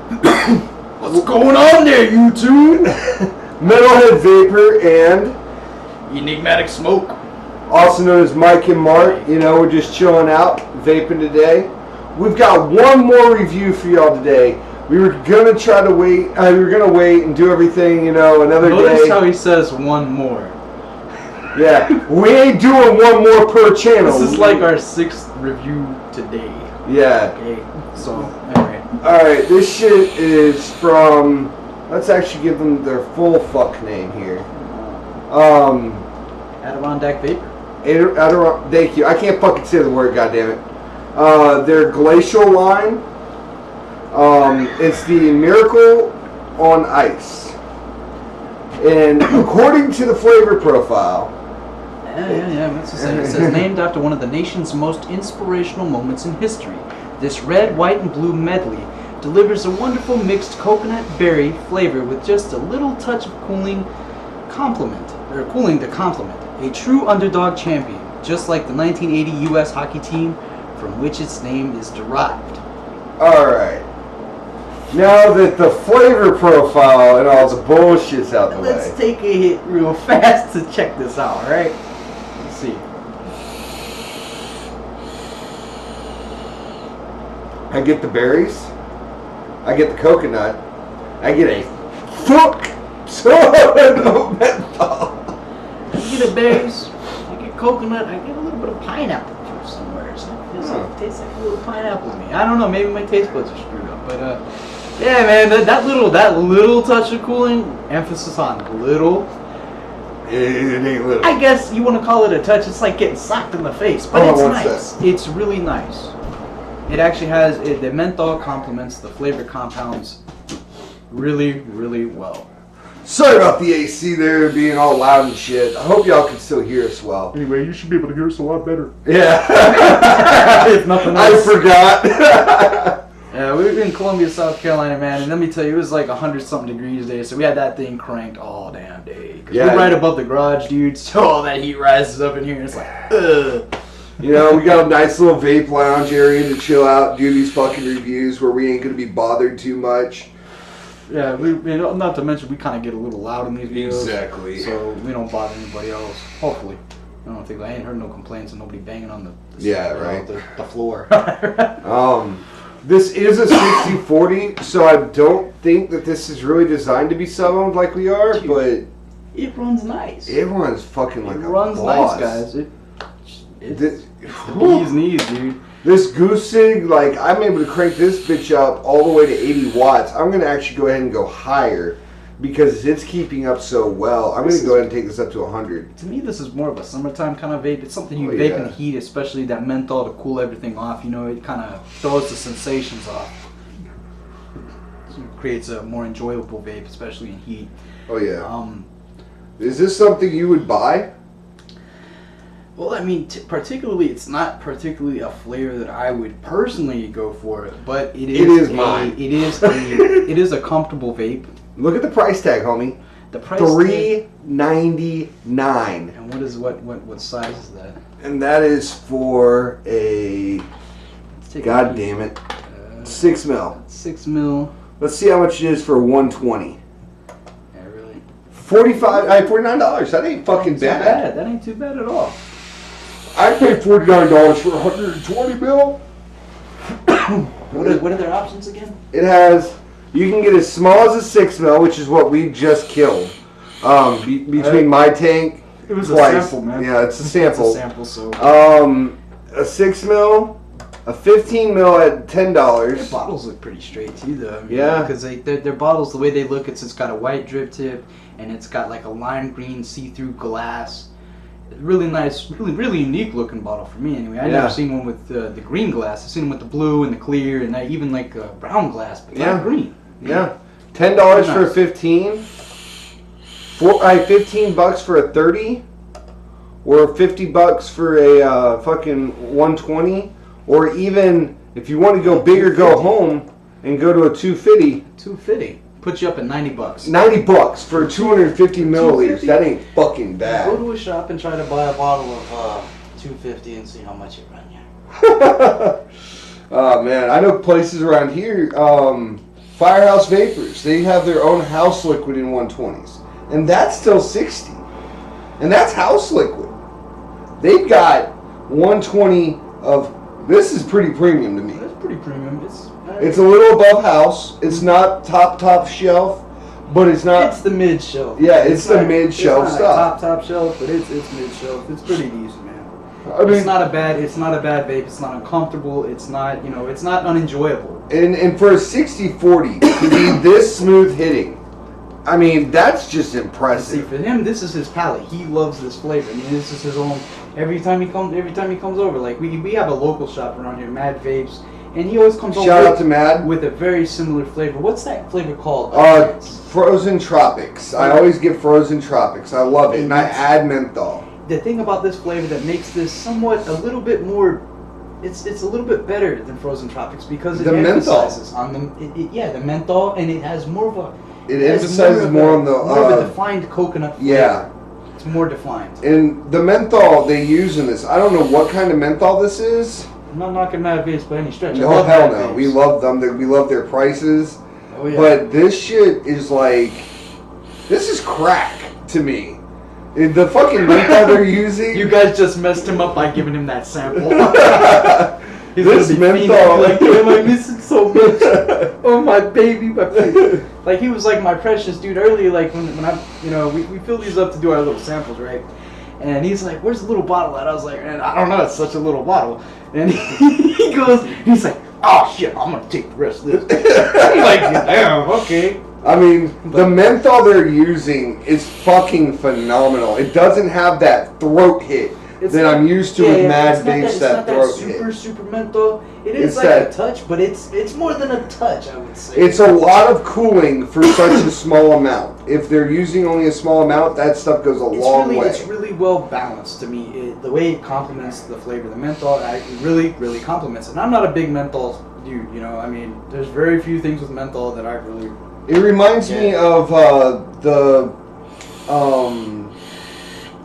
What's going on there, YouTube? Metalhead Vapor and Enigmatic Smoke. Also known as Mike and Mark. You know, we're just chilling out, vaping today. We've got one more review for y'all today. We were gonna try to wait. We were gonna wait and do everything. You know, another day. Notice how he says one more. Yeah, we ain't doing one more per channel. This is like our 6th review today. Yeah. Okay. So anyway. All right, this shit is from. Let's actually give them their full fuck name here. Adirondack Vapor. Thank you. I can't fucking say the word. Goddammit. Their glacial line. It's the Miracle on Ice, and according to the flavor profile. Yeah. What's it say? It says named after one of the nation's most inspirational moments in history. This red, white, and blue medley delivers a wonderful mixed coconut berry flavor with just a little touch of cooling to complement. A true underdog champion, just like the 1980 U.S. hockey team from which its name is derived. Alright. Now that the flavor profile and all the bullshit's out the way. Let's take a hit real fast to check this out, alright? Let's see. I get the berries. I get the coconut. I get a fuck ton of menthol. You get the berries, you get coconut, I get a little bit of pineapple juice somewhere. So it tastes like a little pineapple to me. I don't know, maybe my taste buds are screwed up, but yeah, man, that little touch of cooling, emphasis on little. It ain't little. I guess you want to call it a touch. It's like getting socked in the face, but it's nice. That? It's really nice. It actually has the menthol complements the flavor compounds really, really well. Sorry about the AC there being all loud and shit. I hope y'all can still hear us well. Anyway, you should be able to hear us a lot better. Yeah. If nothing else. I forgot. Yeah, we were in Columbia, South Carolina, man, and let me tell you, it was like 100-something degrees there, so we had that thing cranked all damn day. Cause we're right above the garage, dude, so all that heat rises up in here, and it's like, ugh. You know, we got a nice little vape lounge area to chill out, do these fucking reviews where we ain't gonna be bothered too much. Yeah, not to mention we kind of get a little loud in these videos. Exactly. So we don't bother anybody else. Hopefully, I ain't heard no complaints and nobody banging on the floor. This is a 60-40, so I don't think that this is really designed to be sub-owned like we are, dude, but it runs nice. It runs fucking like a boss. It runs nice, guys. It's the bee's knees, dude. This goose sig, like, I'm able to crank this bitch up all the way to 80 watts. I'm going to actually go ahead and go higher because it's keeping up so well. I'm going to go ahead and take this up to 100. To me, this is more of a summertime kind of vape. It's something you vape in the heat, especially that menthol to cool everything off. You know, it kind of throws the sensations off. So it creates a more enjoyable vape, especially in heat. Oh, yeah. Is this something you would buy? Well, I mean, particularly, it's not particularly a flavor that I would personally go for, but it is mine. It is a comfortable vape. Look at the price tag, homie. The price $3.99. And what size is that? And that is for a God damn it, 6 mil. 6 mil. Let's see how much it is for 120. Yeah, really. $49. That ain't fucking bad. That ain't too bad at all. I paid $49 for 120 mil. What are their options again? It has. You can get as small as a 6 mil, which is what we just killed. Between my tank, it was twice. A sample, man. Yeah, it's a sample. It's a sample, so. A 6 mil, a 15 mil at $10. Their bottles look pretty straight too, though. Yeah. Because their bottles, the way they look, it's got a white drip tip, and it's got like a lime green see-through glass. Really nice, really unique looking bottle for me anyway. I've never seen one with the green glass. I've seen them with the blue and the clear and even like a brown glass, but not green. Yeah. $10 for a 15. $15 for a 30. Or $50 for a fucking 120. Or even if you want to go bigger, go home and go to a 250. 250. Put you up at $90. $90 for 250 milliliters. That ain't fucking bad. Go to a shop and try to buy a bottle of 250 and see how much it run you. Oh man, I know places around here. Firehouse Vapors, they have their own house liquid in 120s. And that's still 60. And that's house liquid. They've got 120 of, this is pretty premium to me. That's pretty premium. It's a little above house. It's not top shelf, but it's not. It's the mid shelf. Yeah, it's the mid shelf it's stuff. Not top shelf, but it's mid shelf. It's pretty decent, man. I mean, it's not a bad vape. It's not uncomfortable. It's not it's not unenjoyable. And for a 60-40 to be this smooth hitting, I mean, that's just impressive. See, for him, this is his palate. He loves this flavor. I mean, this is his own. Every time he comes over, like we have a local shop around here, Mad Vapes, and he always comes over. Shout out to Mad with a very similar flavor. What's that flavor called? Frozen Tropics. I always get Frozen Tropics. I love it, and I add menthol. The thing about this flavor that makes this somewhat a little bit more. It's a little bit better than Frozen Tropics because it emphasizes on the menthol, and it has more of a. It emphasizes more on the more of a defined coconut flavor. Yeah. It's more defined. And the menthol they use in this, I don't know what kind of menthol this is. I'm not knocking Mad Vapes by any stretch. No, hell no. We love them. We love their prices. Oh, yeah. But this shit is like, this is crack to me. The fucking menthol they're using. You guys just messed him up by giving him that sample. He's this menthol. Like, am I missing so much? Oh, my baby. Like, he was like my precious dude earlier. Like, when I, we fill these up to do our little samples, right? And he's like, where's the little bottle at? I was like, man, I don't know. It's such a little bottle. And he's like, oh, shit, I'm going to take the rest of this. I'm like, damn, okay. I mean, the menthol they're using is fucking phenomenal. It doesn't have that throat hit that I'm used to with Mad Vapes, that throat hit. Super menthol. It is like a touch, but it's more than a touch, I would say. It's a lot of cooling for such a small amount. If they're using only a small amount, that stuff goes a long way. It's really well balanced to me. The way it complements the flavor of the menthol, it really, really complements it. And I'm not a big menthol dude, I mean, there's very few things with menthol that I really... It reminds me of the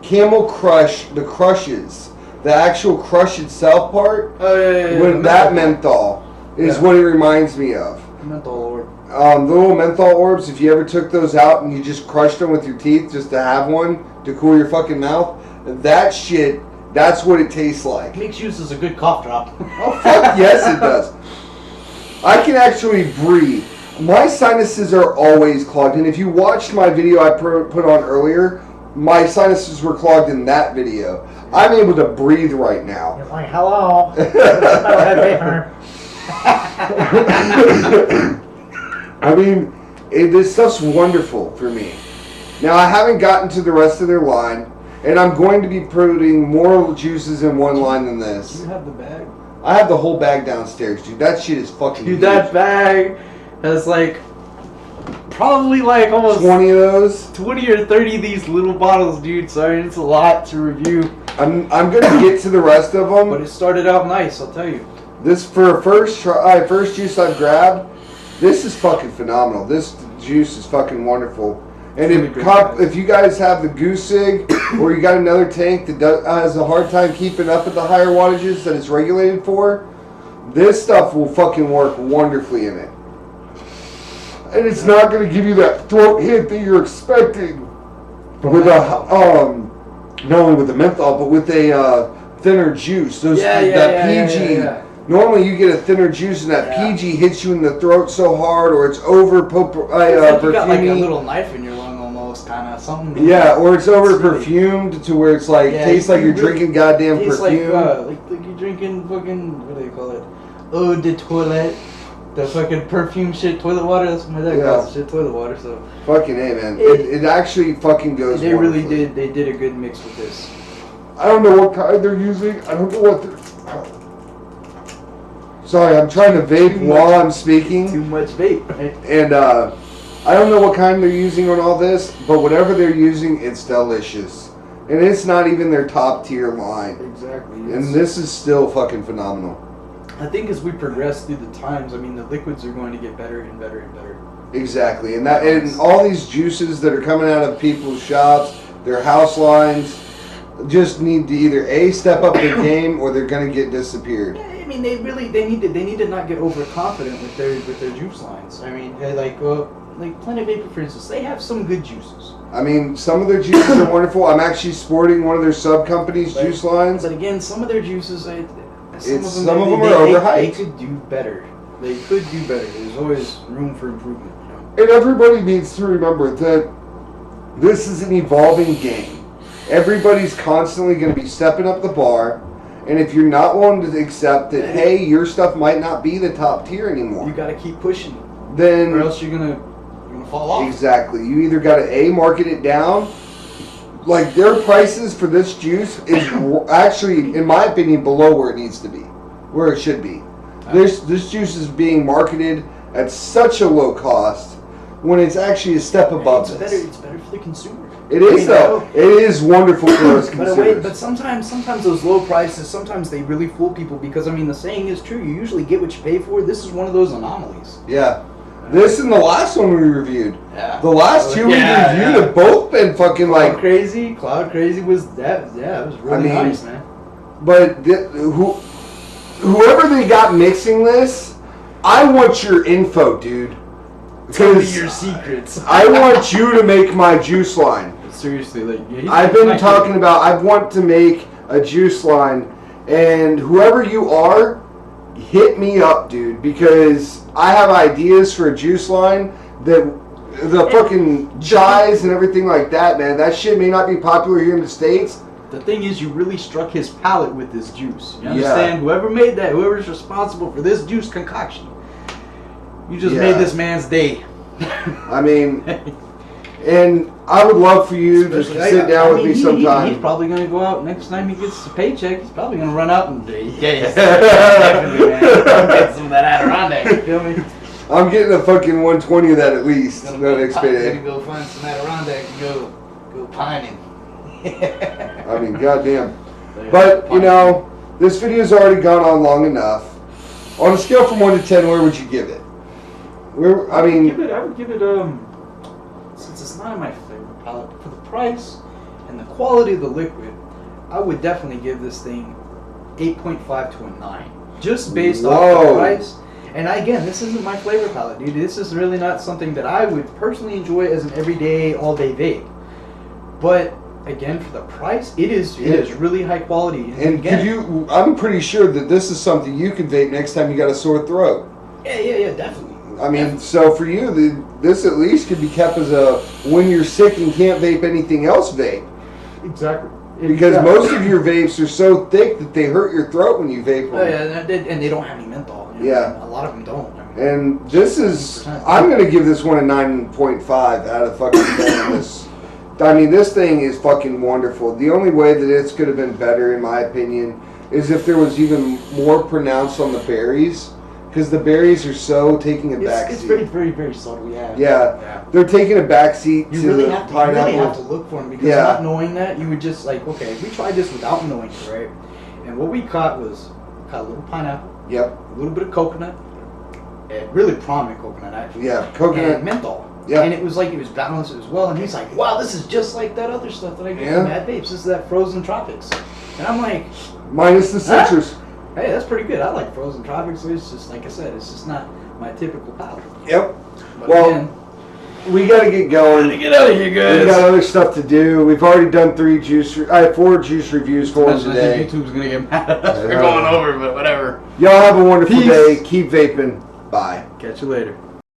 Camel Crush, the crushes, the actual crush itself part. Oh, yeah. When that menthol is what it reminds me of. Menthol orb. The little menthol orbs, if you ever took those out and you just crushed them with your teeth just to have one to cool your fucking mouth, that shit, that's what it tastes like. Makes use as a good cough drop. Oh, fuck yes it does. I can actually breathe. My sinuses are always clogged, and if you watched my video I put on earlier, my sinuses were clogged in that video. I'm able to breathe right now. You're like, hello. I mean, this stuff's wonderful for me. Now, I haven't gotten to the rest of their line, and I'm going to be putting more juices in one line than this. Do you have the bag? I have the whole bag downstairs, dude. That shit is fucking huge. That bag has like probably like almost 20 of those, 20 or 30 of these little bottles, dude. Sorry, it's a lot to review. I'm gonna get to the rest of them, but it started out nice, I'll tell you. This for a first juice I've grabbed. This is fucking phenomenal. This juice is fucking wonderful. And if you guys have the Goose Sig, or you got another tank that has a hard time keeping up at the higher wattages that it's regulated for, this stuff will fucking work wonderfully in it. And it's not going to give you that throat hit that you're expecting with not only with the menthol, but with a thinner juice. PG. Yeah. Normally you get a thinner juice and that PG hits you in the throat so hard, or it's over it's like you got like a little knife in your lung almost, kind of something. Yeah, or it's over perfumed to where it's like tastes like you're drinking goddamn perfume. Like you're drinking fucking, what do they call it? Eau de toilette. The fucking perfume shit, toilet water. That's what my dad calls shit, toilet water. So fucking A, man. It actually fucking goes. They really did. They did a good mix with this. I don't know what kind they're using. I don't know what they're. Sorry, I'm trying to vape while I'm speaking. Too much vape, right? And I don't know what kind they're using on all this, but whatever they're using, it's delicious. And it's not even their top tier line. Exactly. And this is still fucking phenomenal. I think as we progress through the times, I mean, the liquids are going to get better and better and better. Exactly. And all these juices that are coming out of people's shops, their house lines, just need to either A, step up their game, or they're going to get disappeared. mean, they need to not get overconfident with their juice lines. I mean, like Planet Vapor, for instance, they have some good juices. I mean, some of their juices are wonderful. I'm actually sporting one of their sub companies' juice lines. But again, some of their juices, some of them are overhyped. They could do better. They could do better. There's always room for improvement. You know? And everybody needs to remember that this is an evolving game. Everybody's constantly going to be stepping up the bar. And if you're not willing to accept that, hey, your stuff might not be the top tier anymore, you got to keep pushing. Then, or else you're gonna fall off. Exactly. You either got to market it down. Like their prices for this juice is actually, in my opinion, below where it needs to be, where it should be. This juice is being marketed at such a low cost when it's actually a step above this. It's better for the consumer. It is though. It is wonderful for us consumers. But sometimes those low prices, sometimes they really fool people because I mean the saying is true. You usually get what you pay for. This is one of those anomalies. Yeah. This and the last one we reviewed. Yeah. The last two we reviewed have both been fucking like Cloud Crazy was that. Yeah, it was really nice, man. But whoever they got mixing this, I want your info, dude. Tell me your secrets. I want you to make my juice line. Seriously, like I've been talking about. I want to make a juice line, and whoever you are, hit me up, dude, because I have ideas for a juice line that the fucking chives and everything like that, man. That shit may not be popular here in the States. The thing is, you really struck his palate with this juice. You understand? Whoever made that, whoever's responsible for this juice concoction, you just made this man's day. I mean, and I would love for you to sit down with me sometime. He's probably going to go out next time he gets a paycheck. He's probably going to run out and definitely, man. Get some of that Adirondack. You feel me? I'm getting a fucking 120 of that at least. I'm going to go find some Adirondack and go pining. I mean, goddamn. But, you know, this video's already gone on long enough. On a scale from 1 to 10, where would you give it? I would give it, since it's not in my favorite palette, for the price and the quality of the liquid, I would definitely give this thing 8.5 to a 9. Just based off the price. And again, this isn't my flavor palette, dude. This is really not something that I would personally enjoy as an everyday, all-day vape. But again, for the price, it is really high quality. And again, I'm pretty sure that this is something you can vape next time you got a sore throat. Yeah, definitely. I mean, so for you, this at least could be kept as a when you're sick and can't vape anything else vape. Exactly. Because most of your vapes are so thick that they hurt your throat when you vape them. Oh yeah, and they don't have any menthol. You know? Yeah. A lot of them don't. I mean, and this is, I'm going to give this one a 9.5 out of fucking 10. I mean, this thing is fucking wonderful. The only way that it's could have been better, in my opinion, is if there was even more pronounced on the berries. Because the berries are so taking a backseat. It's very, very, very subtle, yeah. They're taking a backseat to the pineapple. You really have to look for them because not knowing that, you would just like, okay, we tried this without knowing it, right? And what we caught was a little pineapple. Yep. A little bit of coconut. And really prominent coconut, actually. Yeah, coconut. And menthol. Yeah. And it was balanced as well. And he's like, wow, this is just like that other stuff that I get from Mad Vapes. This is that Frozen Tropics. And I'm like... minus the citrus. Hey, that's pretty good. I like Frozen Tropics. It's just, like I said, it's just not my typical palate. Yep. But well, again, we got to get going. Gotta get out of here, guys. We got other stuff to do. We've already done 4 juice reviews for them today. YouTube's going to get mad at us for going over, but whatever. Y'all have a wonderful day. Keep vaping. Bye. Catch you later.